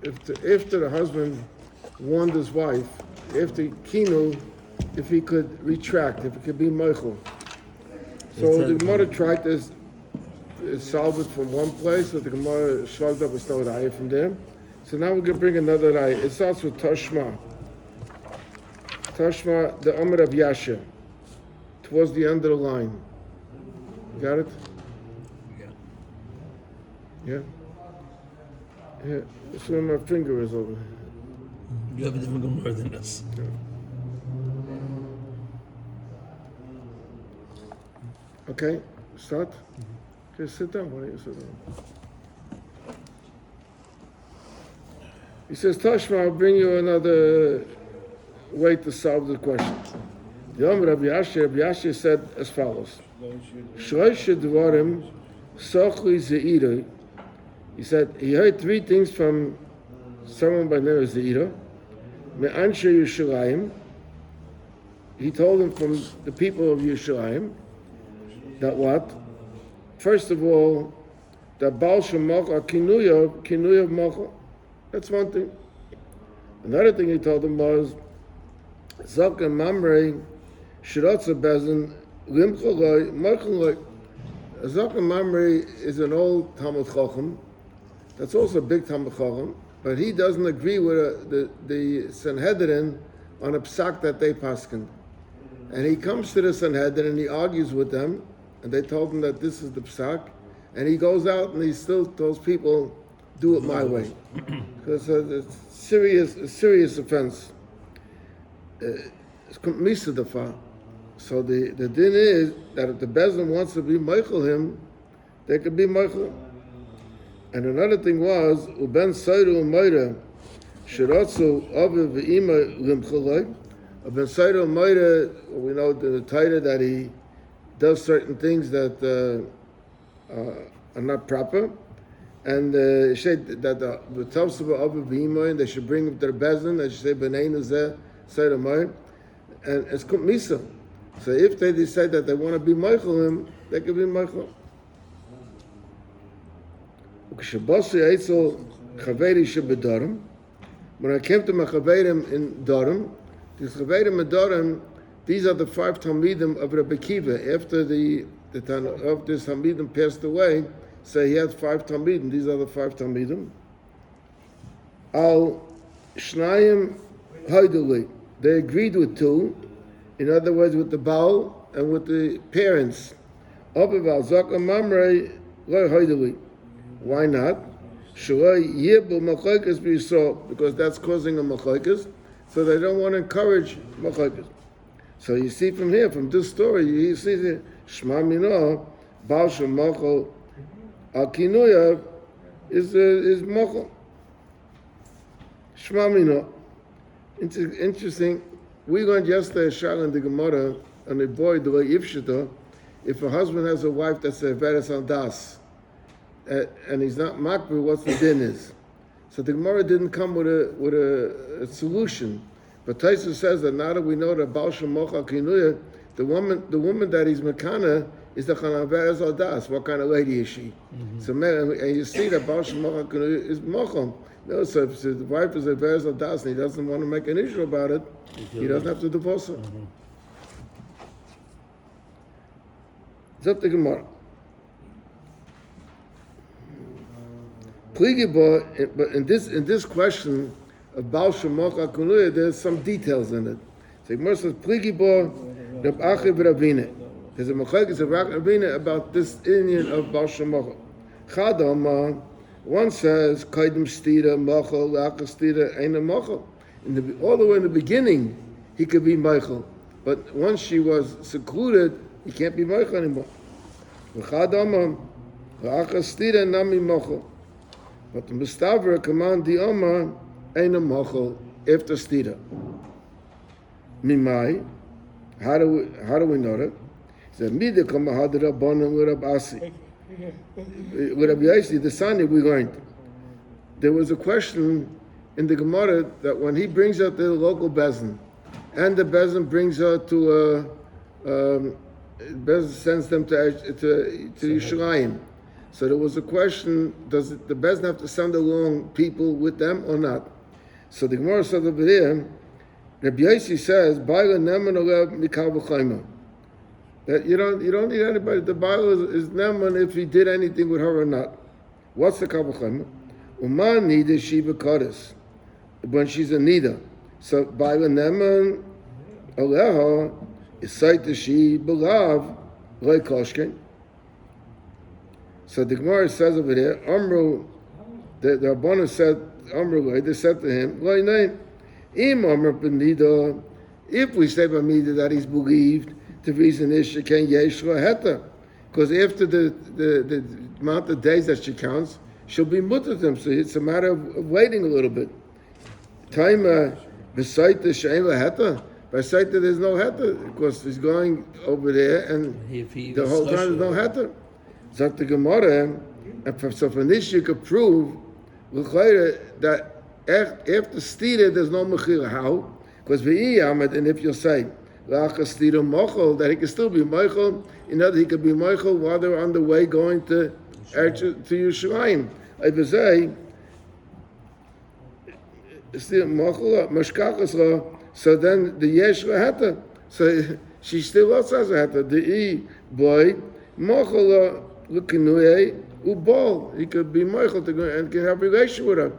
after the husband warned his wife, after Kinu, if he could retract, if it could be Michael. So the Gemara tried to solve it from one place, so the Gemara shrugged up a stone raya from there. So now we're going to bring another raya. It starts with Tashma. Tashma, the Amr of Yasha, towards the end of the line. You got it? Yeah? Yeah. That's where my finger is over. You have a different Gemara than us. Yeah. Okay, start. Okay, sit down. Why don't you sit down? He says, Tashma, I'll bring you another way to solve the question. The Omer Rabbi Yasha said as follows. Shloisha dvarim sochli ze'ira. He said he heard three things from someone by the name of Ze'ira. Me'anshe Yushalayim. He told him from the people of Yushalayim that what? First of all, that Baal Shemach or Kinuya Mocha. That's one thing. Another thing he told him was Zok and Mamre Shirotza Bezin Limcholoi Mocholoi. Zok and Mamre is an old Talmud Chacham. That's also a big Talmud Chacham, but he doesn't agree with the Sanhedrin on a psak that they paskin. And he comes to the Sanhedrin and he argues with them, and they told him that this is the psak, and he goes out and he still tells people, do it my way. Because it's a serious offense. It's misa dafa. So the din is that if the Bezdin wants to be Michael him, they could be Michael. And another thing was, Uben Sairu Umayra, Shiratsu Aviv Ve'ima Limchaloi. Uben Sairu Umayra, we know the title that he does certain things that are not proper. And said that the Tavsava Aviv Ve'ima, they should bring him to the Bezdin, they should say, B'nai Nazeh, Sairu Umayra. And it's called Misa. So if they decide that they want to be Michael him, they can be Michael. When I came to my Chaverim in Durham, these Chaverim in Durham, these are the 5 Talmidim of Rabbi Kiva. After the of this Talmidim passed away, so he had 5 Talmidim. These are the 5 Talmidim. Al Shnayim Haiduli. They agreed with 2. In other words, with the Baal and with the parents. Obeval Zaka Mamre Lo Haiduli. Why not? Because that's causing a machlokes, so they don't want to encourage machlokes. So you see from here, from this story, you see that Shma Mino, Baal Shemachol, Al Kinuya is Machol. Shma Mino. It's interesting. We learned yesterday, Shal in the Gemara, and a boy, the way Ifshita, if a husband has a wife that's a Veres al Das, and he's not makbir, what's the din is. So the Gemara didn't come with a solution. But Taisa says that now that we know that Baal Shemocha Kinuya, the woman that he's Mekana is the Chanaveres al Das. What kind of lady is she? Mm-hmm. So and you see that Baal Shemocha Kinuya is Mocham. No, so if the wife is a Veres al Das and he doesn't want to make an issue about it, he doesn't have to divorce her. Mm-hmm. Zot the Gemara. But in this question of Baal Shemocha Kinuya, there's some details in it. So Gemara says, Pligibo Reb Achiv Ravina. There's a machlokes of Ravina about this Indian of Baal Shemocha. Chadam, one says, Kaidim Stira, Mochel, Laka Stira, Eina Mochel. All the way in the beginning, he could be Michael. But once she was secluded, he can't be Michael anymore. Chadam, Laka Stira, Nami Mochel. But the Mustaver command the Omar Eina Mochel after Stira. Mimai, how do we know that? He said, Mida Kama Hadra Bonim with Rab Asi. With Rabbi Yossi, the Sani we learned. There was a question in the Gemara that when he brings her to the local Bezdin, and the Bezdin brings her to Bezdin sends them to Yerushalayim. So there was a question: does the Bezdin have to send along people with them or not? So the Gemara said over there, Rabbi Yossi says, "Baila neman olev mikal v'chayma." That you don't need anybody. The Baila is neman if he did anything with her or not. What's the kal v'chayma? Uman nida she b'karis when she's a nida. So Baila neman oleha is sotah she b'lav loy koshken. So the Gemara says over there, Amru, the Rabbanu said, Amru, they said to him, Loy name, Im Amr Benida, if we say Bamida that he's believed, the reason is she can yesh heta, because after the amount of days that she counts, she'll be mutter to him. So it's a matter of waiting a little bit. Time beside she'en heta, by sight there's no heta, because he's going over there and the whole time there's no heta. Zakt the Gemara, and so from this you could prove that after stira there's no mechira. How? Because and if you say that he can still be Michael, in other he could be Michael while they're on the way going to Yerushalayim. I would say so then the yesh heta. So she still also has a heta. The boy Machal ubal. He could be Michael to go and can have a relation with her.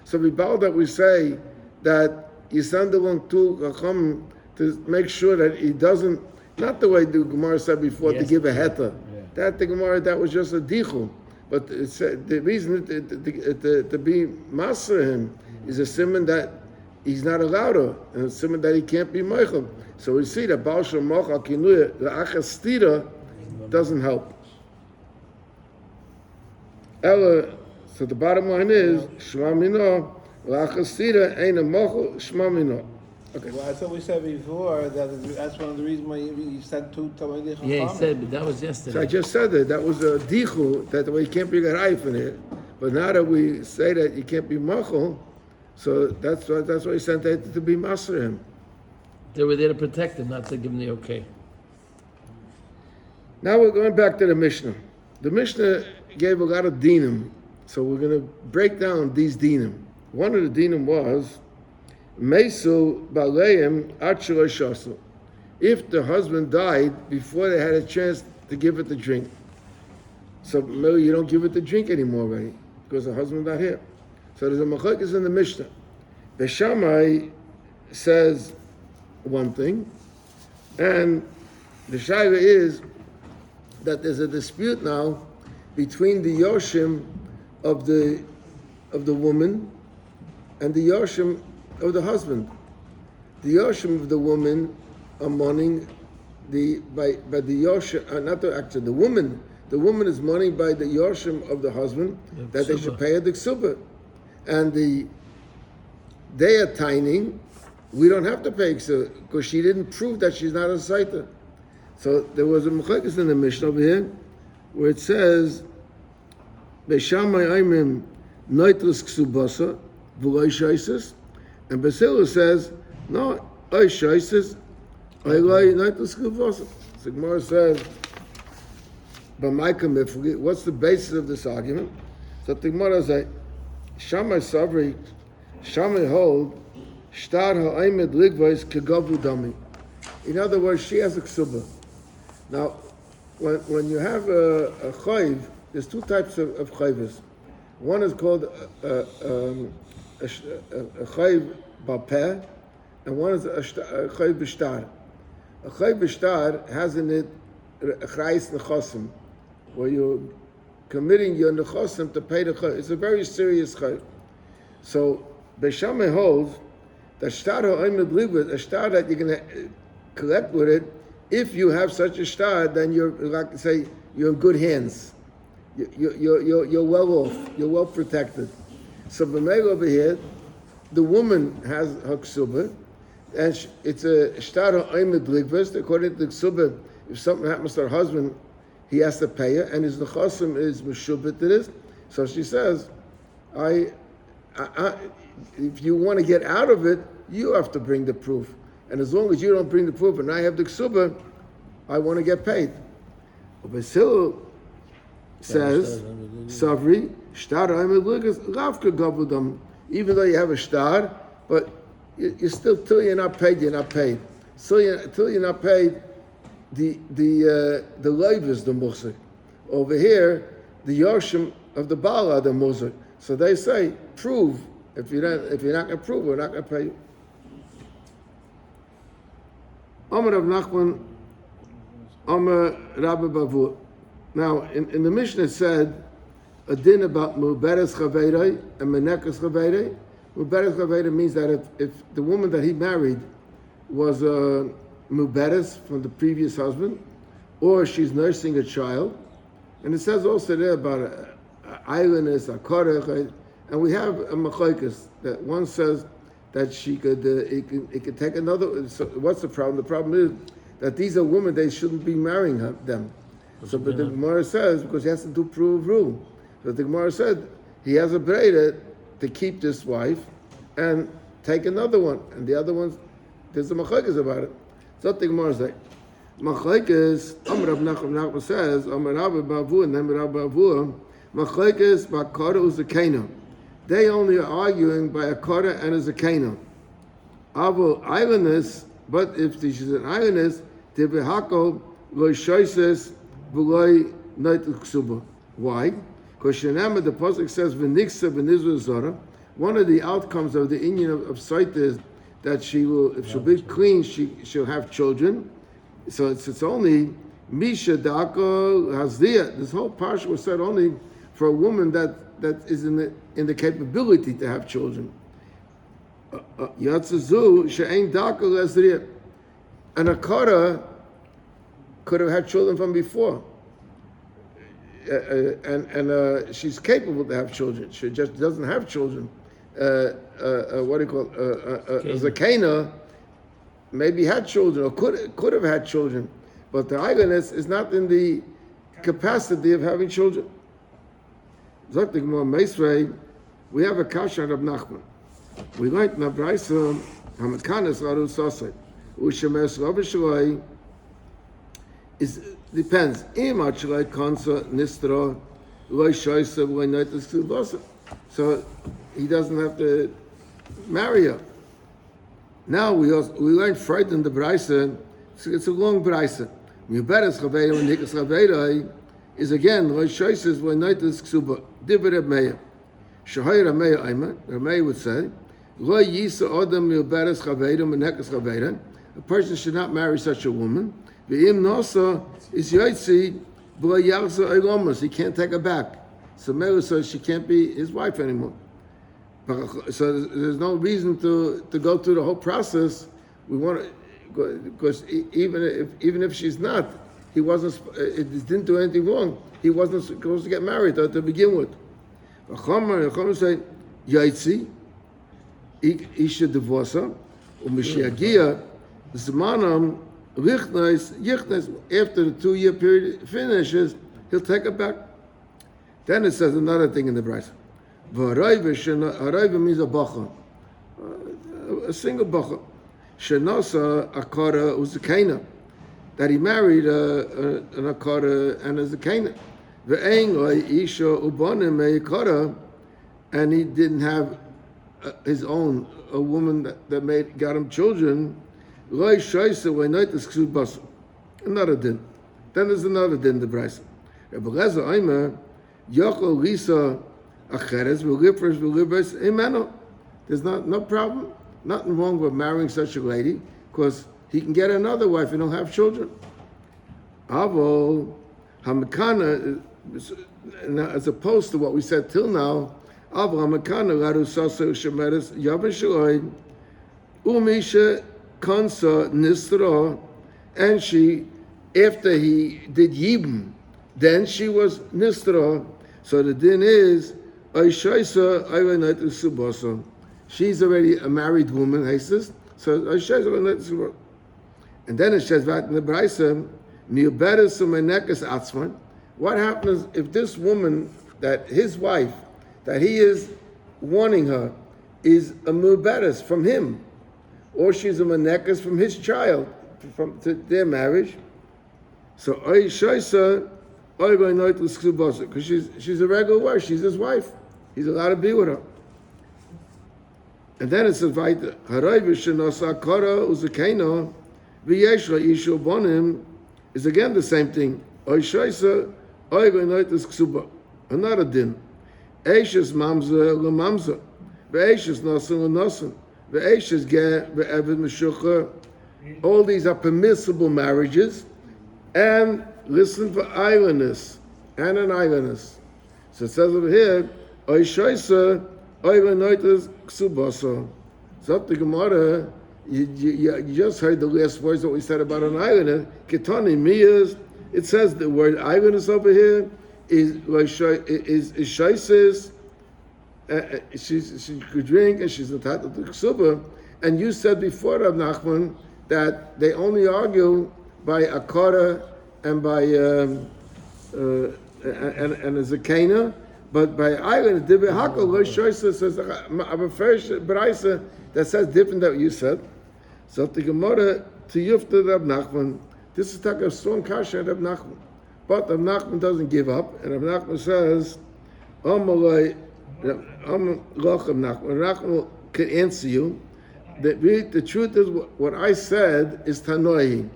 So we bow that we say that you send along to Chacham to make sure that he doesn't, not the way the Gemara said before, to give a heta. Yeah. That the Gemara, that was just a dichul. But it's, the reason to be master him is a simon that he's not allowed to, and a simon that he can't be Michael. So we see that Baal Shem Machal Kinuya, the Achas Stira, doesn't help. Ella, so the bottom line is Shema Mino, Lachasira ain't a Mochel Shema Mino. Okay. Well, I thought we said before that that's one of the reasons why you said two Talmidei Chachamim. Yeah, he said, but that was yesterday. So I just said that was a dichu, that the way you can't be a raif in it. But now that we say that you can't be Mochel, so that's why he sent it to be master him. They were there to protect him, not to give him the okay. Now we're going back to the Mishnah. The Mishnah gave a lot of dinim, so we're going to break down these dinim. One of the dinim was Mesu Baleim Achur Shasu. If the husband died before they had a chance to give it the drink, so maybe you don't give it the drink anymore, right? Because the husband's not here. So there's a machlokes in the Mishnah. The Shammai says one thing, and the shayla is that there's a dispute now between the yoshim of the woman and the yoshim of the husband. The yoshim of the woman are mourning by the yoshim, not the actually the woman. The woman is mourning by the yoshim of the husband that they should pay her the ksuba, and they are tining. We don't have to pay ksuba because she didn't prove that she's not a sotah. So there was a machlokes in the Mishnah over here where it says, Beishamai Aimim Noitlus Ksubasa, V'loi Shaisis, and Basilu says, no, Oi Shaisis, Oiloi Noitlus Ksubasa. So Gemara says, what's the basis of this argument? So the Gemara says, Shammai Savri, Shammai hold, Shtar ha'aimed ligvais kegavu dami. In other words, she has a ksuba. Now, when you have a chayv, there's two types of chayvas. One is called a chayv bapeh, and one is a chayv b'shtar. A chayv b'shtar has in it chayis nechosim, where you're committing your nechosim to pay the chayv. It's a very serious chayv. So, Beishamai holds that shtar ha'omed livit, a shtar that you're going to collect with it. If you have such a shtar, then you're like to say you're in good hands. You're well off. You're well protected. So b'meil over here, the woman has her ksuba, and it's a shtar ha'omed livit. According to the ksuba, if something happens to her husband, he has to pay her, and his nechosim is meshubit to this. So she says, if you want to get out of it, you have to bring the proof. And as long as you don't bring the proof and I have the ksuba, I want to get paid. Basil says, Savri, Shtar Lugas, Ravka Gabudam. Even though you have a star, but you still, till you're not paid, you're not paid. Till you're not paid, the leiv is the musik. Over here, the yoshim of the Baal are the musik. So they say, prove. If you're not going to prove, we're not going to pay you. Amar Rav Nachman, Amar Rabbi Bavur. Now, in the Mishnah it said a din about muberes chaveirei and menekas chaveirei. Muberes chaveirei means that if the woman that he married was a muberes from the previous husband, or she's nursing a child, and it says also there about islandess, a korech, and we have a machlokes that one says that she could, it could take another. So what's the problem? The problem is that these are women; they shouldn't be marrying them. So, but the Gemara says because he has to do prove rule. But the Gemara said he has a breda to keep this wife and take another one, and the other ones there's a machlokes about it. So the Gemara says machlokes. Amar Rav Nachman says Amar Rabbi Bavur and then Rabbi Bavur machlokes bakara uzakena. They only are arguing by a kara and a zakena. Avo islandess, but if she's an islandess, tibehako loy shoises v'loy neit ksuba. Why? Because Shenama, the pasuk says v'niksa v'nizra zara. One of the outcomes of the union of sotah is that she will, if she'll be clean, she'll have children. So it's only misha da'ako hazdiya. This whole parsha was said only for a woman that is in the capability to have children. Yatzazu she'ein da'ako hazdiya. And a kara could have had children from before. And she's capable to have children. She just doesn't have children. What do you call it? Zakena maybe had children or could have had children, but the islandess is not in the capacity of having children. We have a kasha of Nachman. We like Nabraisa Hamakanas Laru Sosai. Ushemes Rabbi is depends. So he doesn't have to marry her. Now we learned frightened the Braisa. It's a long Braisa. Muberes Chaveira and Nikas Chaveira is again Rosh Shoises when Noitis Ksuba. Divid Meir. Shahir Meir Ayman. Meir would say, Lo Yisa Odam Muberes Chaveira and Nikas Chaveira. A person should not marry such a woman. V'im Nosa is Yotzi B'lo Yarza Eilomas. He can't take her back. So Meir says she can't be his wife anymore. So there's no reason to go through the whole process. We want to, because even if she's not, he wasn't. It didn't do anything wrong. He wasn't supposed to get married to begin with. Chomer say Yaitzi, he should divorce her. U'mishiagia zmanam lichnes yichnes. After the 2-year period finishes, he'll take her back. Then it says another thing in the Brisa. Harayva means a bacha, a single bacha. Shenasa akara uzakena, that he married an akara and a zakena. Ve'eng isha ubanim me'akara, and he didn't have his own, a woman that got him children. Loy shaisa ve'noitis ksud basa. Another din. Then there's another din, the Brisa. Rabbi Lezer Aimer Yachol Lisa. There's no problem, nothing wrong with marrying such a lady, because he can get another wife and he'll have children. Avo Hamakana, as opposed to what we said till now, Avo Hamakana Laru Sasa Shemeres Yavin Shaloi Umisha Kansa Nisra, and she, after he did Yibum, then she was Nisra. So the din is she's already a married woman, so and then it says that in the Braisa, what happens if this woman, that his wife, that he is wanting her, is a muberes from him, or she's a menekas from his child, from their marriage? So Because she's a regular wife. She's his wife. He's allowed to be with her. And then it says, "Weiter, is again the same thing. Another din. Eishes mamzer lemamzer. Ve'eishes nasan lenasan. Ve'eishes ge ve'eved meshucha. All these are permissible marriages. And listen for idleness. And an idleness. So it says over here, Oishaisa, Oigonoitas ksubasa. So the Gemara, you just heard the last words that we said about an idleness. Ketani miyas. It says the word idleness over here is shaisis. She could drink and she's entitled to ksuba. And you said before, Rav Nachman, that they only argue by akara and by and a zakena, but by island dibbe hakel lo shoysa says a first braisa that says different than what you said. So the Gemara to Yufta Rav Nachman, this is like a strong kasha at Rav Nachman, but Rav Nachman doesn't give up, and Rav Nachman says, Rav Nachman can answer you. The truth is, what I said is Tanoi.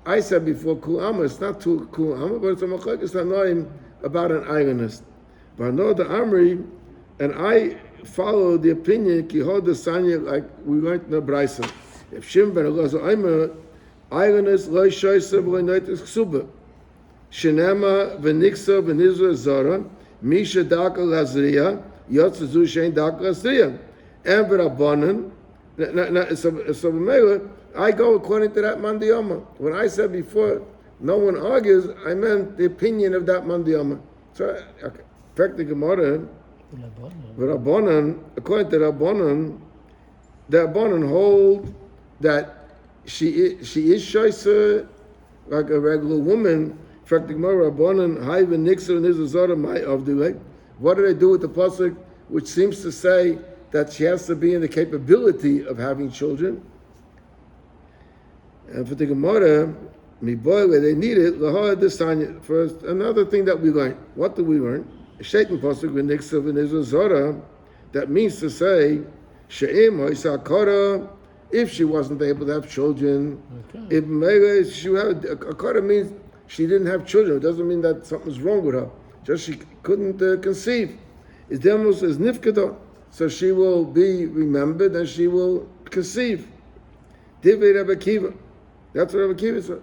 I said before Ku'ama, it's not to Ku'ama, but it's a Machak, it's Tanoim about an idleness. But I know the Amri, and I follow the opinion, Kihod the Sanya, like we learned in the Braisa. If Shim ben Elazar Aimer, idleness, Loi Shoysa, Loi Noitis Ksuba. Shenema, Veniksa, Venizra Zara, Misha Daka Lazriya, Yotzazu Shein Daka Lazriya. And Verabonan, so I go according to that Mandiyama. When I said before, no one argues, I meant the opinion of that Mandiyama. So, okay. In fact, the Gemara, according to Rabbanan, the Rabbanan hold that she is shaisa like a regular woman. In fact, the Gemara, Rabbanan, Haiva Nixer and Izazara, my of the way. What do they do with the pasuk, which seems to say that she has to be in the capability of having children? And for the Gemara, where they need it, first, another thing that we learned. What do we learn? Shaitan pasuk v'niksav v'nizra zara. That means to say, she'im ha'isakara, if she wasn't able to have children, if she had a kara means she didn't have children. It doesn't mean that something's wrong with her. Just she couldn't conceive. It's demos as nifkada, so she will be remembered and she will conceive. Divrei Rabbi Akiva. That's what Rabbi Akiva said.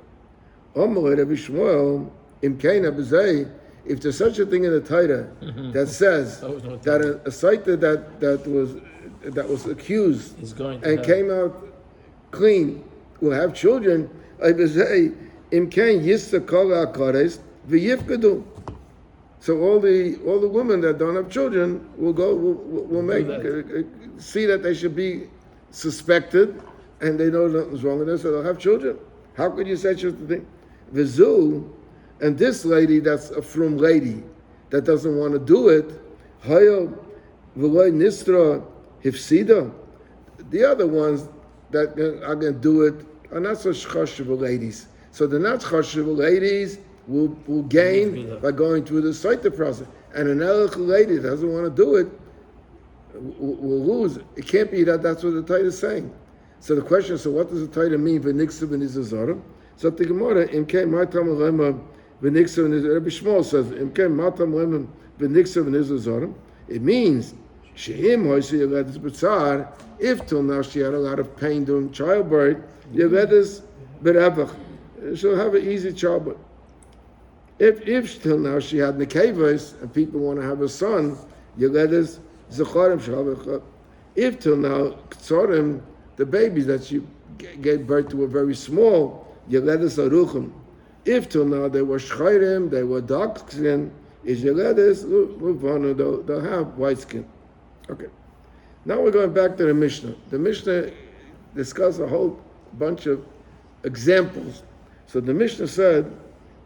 Omer Rabbi Shmuel imkeina b'zei. If there's such a thing in the Torah that says that a sotah that was accused and came out clean will have children, I b'zei imkein yista kol ha'kares v'yifkadu. So all the women that don't have children will see that they should be suspected, and they know nothing's wrong with them, so they'll have children. How could you say such a thing? Vizu, and this lady that's a frum lady that doesn't want to do it, hayo v'loy nistra hifsida. The other ones that are going to do it are not so chashuva ladies. So the not chashuva ladies will gain by going through the sotah process, and an elach lady that doesn't want to do it will lose. It can't be that that's what the Torah is saying. So the question is, so what does the Torah mean? V'niksav v'nizazara. So the Gemara, imkein matam lema v'niksav v'nizazara. Rabbi Shmuel says, imkein matam lema v'niksav v'nizazara. It means she'im hoisi yeledis b'tzar. If till now she had a lot of pain during childbirth, yeledis b'revach. She'll have an easy childbirth. If till now she had nekevos and people want to have a son, yeledis zecharim shalvach. If till now ktsorim, the babies that she gave birth to were very small, yeledis aruchim. If till now they were shchayrim, they were dark skin, is yeledis luvana, they'll have white skin. Okay. Now we're going back to the Mishnah. The Mishnah discussed a whole bunch of examples. So the Mishnah said,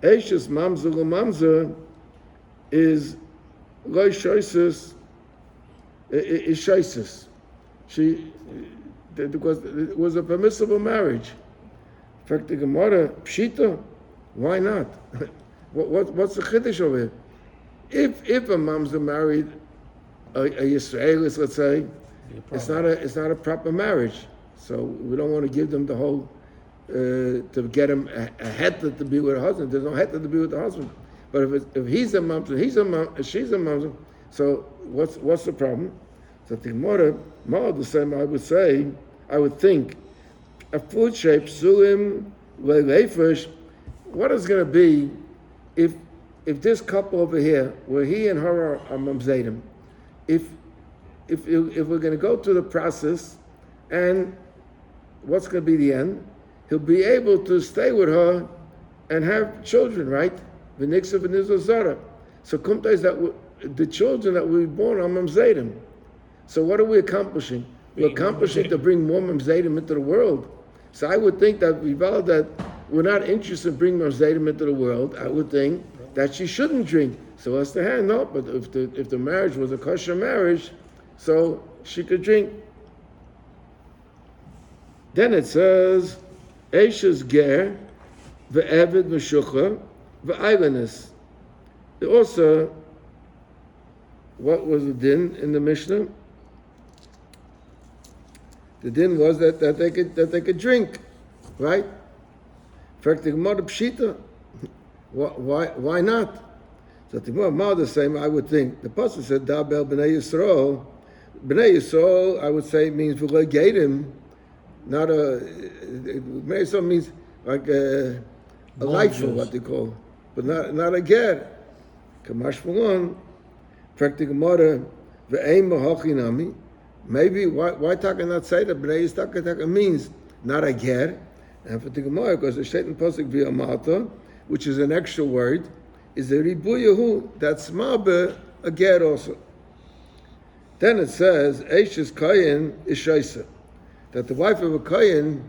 Eishes mamzer mamzer is loy shoisus, is shoisus. Because it was a permissible marriage. In fact, the Gemara, pshita, why not? What's the chiddush over here? If a mamzer married a Yisraelis, let's say, it's not a proper marriage. So we don't want to give them the whole to get him a heter to be with her husband. There's no heter to be with the husband. But if he's a mamzer, she's a mamzer. So what's the problem? So the Gemara, the same I would think, a food shape sulim leifish. What is going to be if this couple over here, where he and her are mamzedim, if we're going to go through the process, and what's going to be the end? He'll be able to stay with her and have children, right? V'niksa v'nizla zara. So kumta is that the children that will be born are mamzedim. So what are we accomplishing? We're accomplishing to bring more mamzedim into the world. So I would think that we're not interested in bringing mamzedim into the world. I would think that she shouldn't drink. So what's the hand? No, but if the marriage was a kosher marriage, so she could drink. Then it says, Eishes ger, ve'evid meshucha, ve'aylanis. Also, what was the din in the Mishnah? The din was that they could drink, right? In fact, the Gemara pshita. Why not? So the Gemara the same. I would think the pasuk said Dabel b'nei Yisrael. B'nei Yisrael, I would say, means v'lo gedim. Not b'nei Yisrael means like a lightful, what they call, but not a ger. Kamash malon. In fact, the Gemara ve'ein mahachinami. Maybe why Taka not say that B'nai Yisrael means not a ger, and for the Gemara because the Shaitan pasuk v'amata, which is an extra word, is a ribuyahu that's mabe a ger also. Then it says Eishes Kayin is shaisa, that the wife of a Kayin,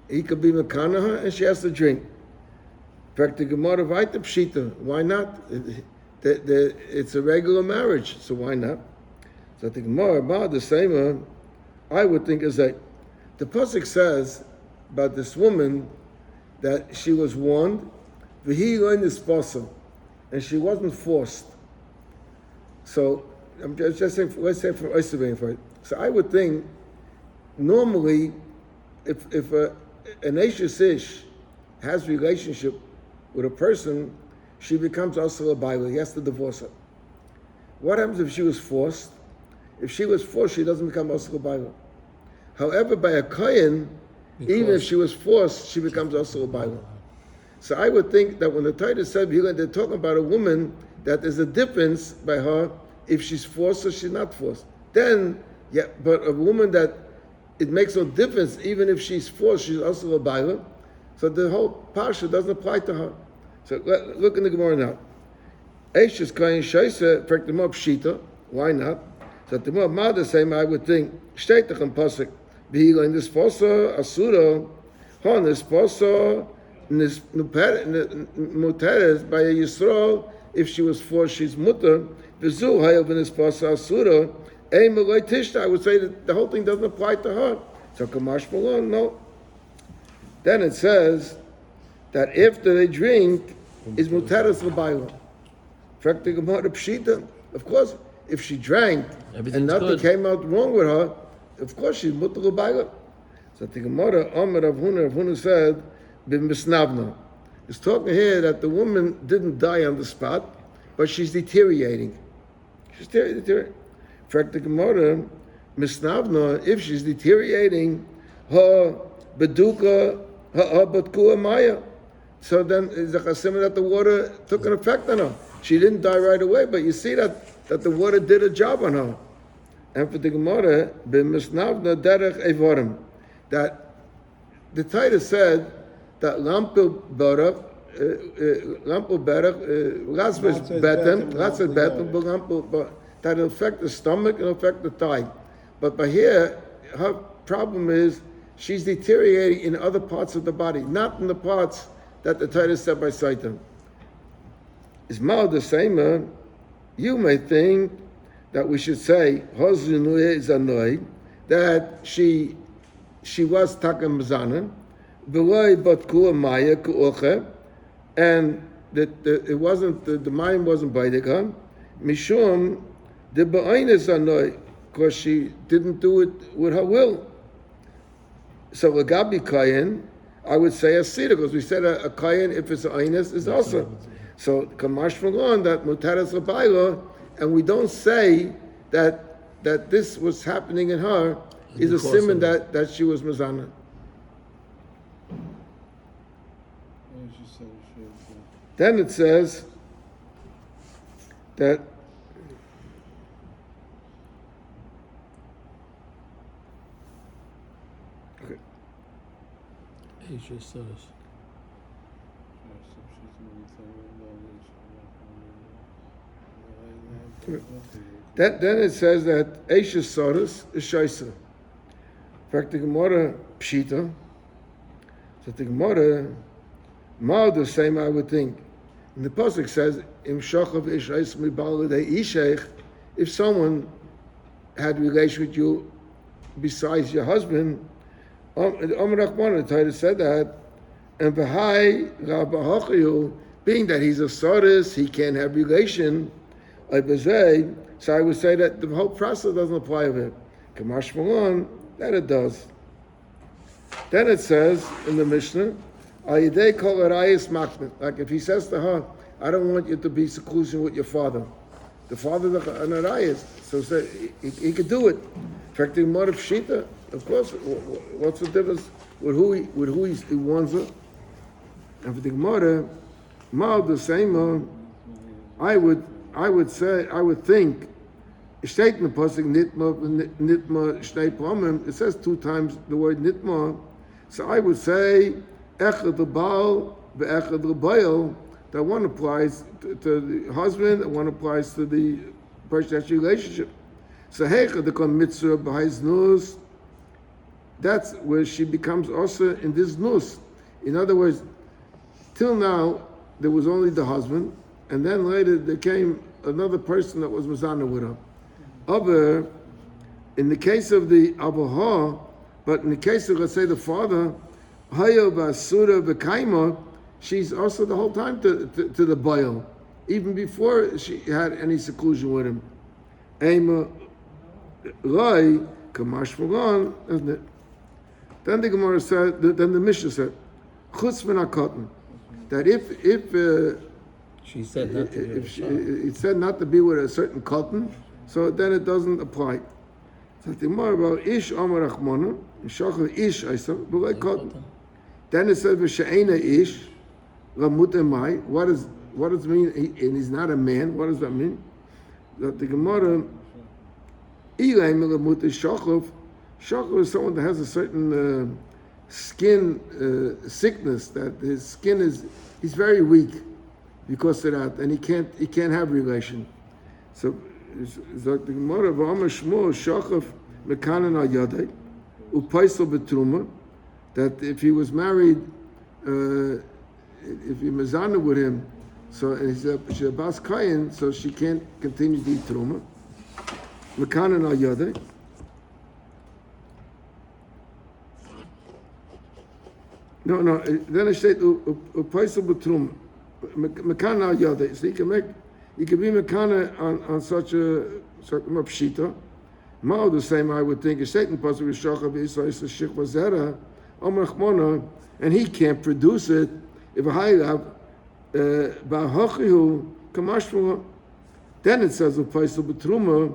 he could be mekanaha and she has to drink. In fact, the Gemara vayta pshita. Why not? It's a regular marriage, so why not? So the Gemara about the same, I would think is that the pasuk says about this woman that she was warned, v'hi learned this pasuk, and she wasn't forced. So I'm just saying, let's say for Oisavim for it. So I would think normally, if an Eishes Ish has relationship with a person, she becomes also a Baila. He has to divorce her. What happens if she was forced? If she was forced, she doesn't become also a Baila. However, by a Kohen, even if she was forced, she becomes also a Baila. So I would think that when the Torah said, they're talking about a woman, that there's a difference by her if she's forced or she's not forced. Then, yeah, but a woman that it makes no difference, even if she's forced, she's also a Baila. So the whole Parsha doesn't apply to her. So look in the Gemara now. Eishes Kayin Shaisa, Prektimah Pshita. Why not? So the Gemara the same, I would think, Shteitach and Pasuk, Behila in this Posa, Asura, Hon this Posa, Nis Muteres, by a Yisrael, if she was forced, she's Mutter, Vizu, Hayav in this Posa, Asura, Ein Meloi Tishta, I would say that the whole thing doesn't apply to her. So Kamash Malon, no. Then it says that after they drink, is Muteres L'bayla. Practically Gemara Pshita. Of course, if she drank and nothing came out wrong with her, of course she's Muter L'bayla. So the Gemara, Rav Huna said, Bin Misnavna. It's talking here that the woman didn't die on the spot, but she's deteriorating. She's deteriorating. In fact, the Gemara, Misnavna, if she's deteriorating, her Beduka, her Batkua Maya. So then it's a chasima that the water took an effect on her. She didn't die right away, but you see that the water did a job on her. And for the Gemara, B'misnavna derech evorim, that the Torah said that Lampil Berach, Lasvus Betem, that will affect the stomach and affect the thigh. But by here, her problem is she's deteriorating in other parts of the body, not in the parts that the Torah said by Satan. Is mal the same? You may think that we should say that she was takam zanen, v'loy batku maya kuoche, and it wasn't the mind wasn't biting her. Mishum the ba'inus anoi, because she didn't do it with her will. So Lagabi Kayin, I would say a sida, because we said a Kayin, if it's an Einus, is also. So Kamash Malon, that Mutaras Labayla, and we don't say that this was happening in her, is a simon that she was Mazana. Then it says that Asia Sodas. then it says that Aisha Sodas is Shaisa. In fact, the Gemara Pshita, that the Gemara Mal the same, I would think. And the pasuk says, "Im shachav ishais mibal ishech." If someone had relation with you besides your husband, Rachman, the Torah said that, and v'hai rabahachayu, being that he's a sodus, he can't have relation. So I would say that the whole process doesn't apply to it. Kamash Malon, that it does. Then it says in the Mishnah, like if he says to her, I don't want you to be seclusion with your father. The father's an arayis, so he could do it. In fact, the Gemara Pshita, of course, what's the difference with who he wants her? And for the Gemara, Mal the same, I would think, it says 2 times the word nitma, so I would say, Echad the Baal, Echad the Baal, that one applies to the husband, and one applies to the person that's relationship. So Heichad the Kon Mitzvah B'hai Znus, that's where she becomes also in this Znus. In other words, till now, there was only the husband, and then later there came another person that was Mazana with her. Other, in the case of the Abaha, but in the case of, let's say, the father, she's also the whole time to the Baal, even before she had any seclusion with him. Ema Rai Kamash Magan, isn't it? Then the Gemara said, then the Mishnah said, Chutz min hakotan, that if She said not to be with it said not to be with a certain cotton, so then it doesn't apply. So the Gemara about Ish Amar Rachmana, Shachar Ish Isa, B'lai cotton. Then it says V'she'ena Ish, Ramut Emai. What does it mean? And he's not a man. What does that mean? That the Gemara, Ilaim Ramut Shachar. Shachar is someone that has a certain skin sickness, that his skin he's very weak because of that, and he can't have relation. So it's like the Gemara of Amar Shmuel Shachar Mekanan Al Yadai Upaisel Betruma, that if he was married, if he mazana with him, so she's a bas kayin, so she can't continue to eat truma. Mekanan Al Yadai. No. Then I said upaisel betruma. Mekana al yadei. So you can be mekana on such a pshita. Mao the same I would think is Satan pasuk v'shachav v'israel shich v'zera omrachmona, and he can't produce it. If a haylav ba'hachihu kamashma, then it says upaisel betruma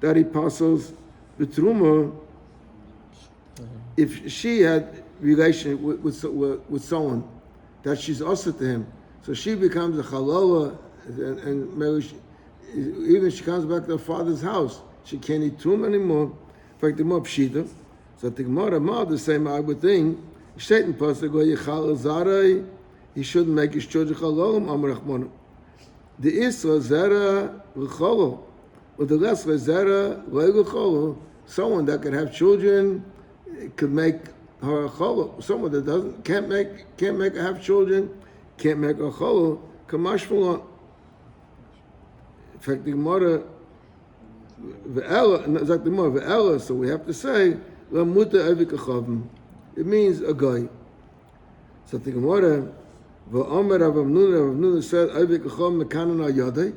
that he passes betruma if she had relation with someone that she's also to him, so she becomes a chalola, and maybe even she comes back to her father's house, she can't eat trum anymore. In fact, the more pshita. So the Gemara the same I would think. Shaitan pasuk go yichal zarai. He shouldn't make his children chalolim amrachmona. The isra zera v'cholo, or the less zera v'cholo. Someone that could have children could make her a cholo. Someone that can't make her have children, can't make a cholo. Kamash Malon. In fact, the Gemara ve'ela, so we have to say lamuta evik achavim. It means a guy. So the Gemara V'omer Rav Hamnuna said, "Avik echom mekanan al yadei."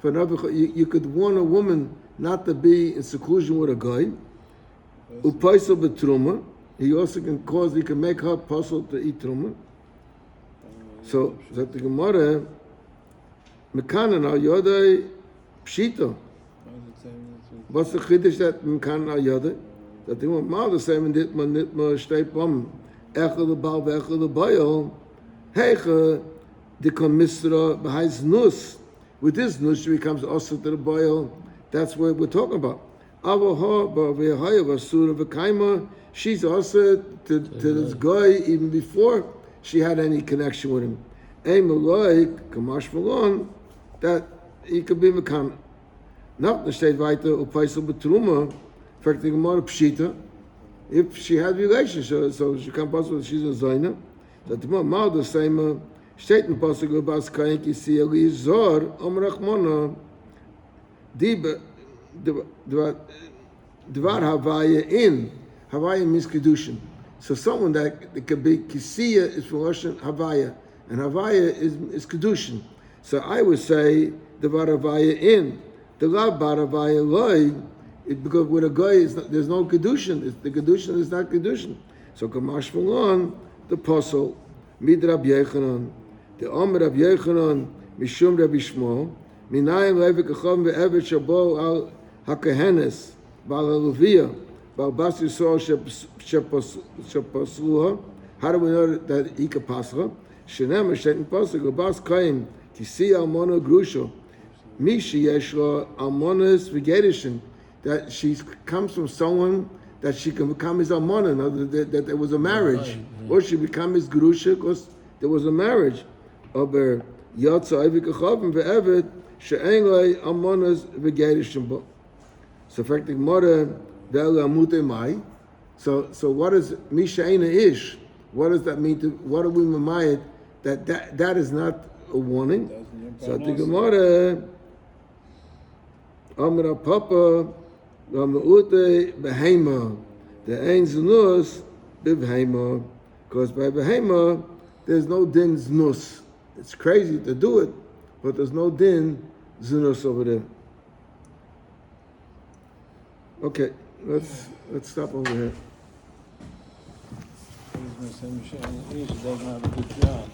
You could warn a woman not to be in seclusion with a guy. Upaisel betruma. He also can cause. He can make her puzzle to eat truma. So that the Gemara mekanan al yadei pshita. What's the chiddush that mekanan al yadei? That the Gemara is saying that man nitma shtei pam echel the bal v'echel the bayil. Heicha the misra b'hais nus. With this nus, she becomes also to the boil. That's what we're talking about. She's also to this guy even before she had any connection with him. That he could be mekana. Not the state weiter upaisel betruma. In fact, the Gemara pshita. If she had relationship, so she can't possibly she's a zayna. That the Gemara the same. Steht in Pasuk Bas Kain ki Siyali Zor Rachmona Dvar Havaya in Havaya means kedushin. So someone that could be Kisiya is from Russian Havaya, and Havaya is kedushin. So I would say Dvar Havaya in the Lav Bar Havaya Loi. Because with a guy there's no kedushin. The kedushin is not kedushin. So Kamash Malon the Apostle Midrab Yechanan. The Omer Rav Yechanan Mishum Rabbi Shmuel Minayim Levik Achom ve'Eved Shabo Al HaKahenes Bal HaLeviyah Bal Bas Yisrael Shepasluha. How do we know that he could pascha? Shenem Hashem pascha Bas Kaim Kisi Almona Grusha Mishi Yeshla Almonas V'Gedishin, that she comes from someone that she can become his almona, that there was a marriage, or she become his grusha because there was a marriage. Aber yatsa avik achavim ve'eved she'en lei almonas v'gerishim bo. So, in fact, the Gemara ve'el amute mai. So what is mishaina ish? What does that mean? What are we mamayit? That is not a warning. So the Gemara Amra Papa Ramute Behema, the Ein Znus Bivhema, because by Behema there's no din znus. It's crazy to do it, but there's no din znus over there. Okay, let's stop over here. He's doesn't have a good job.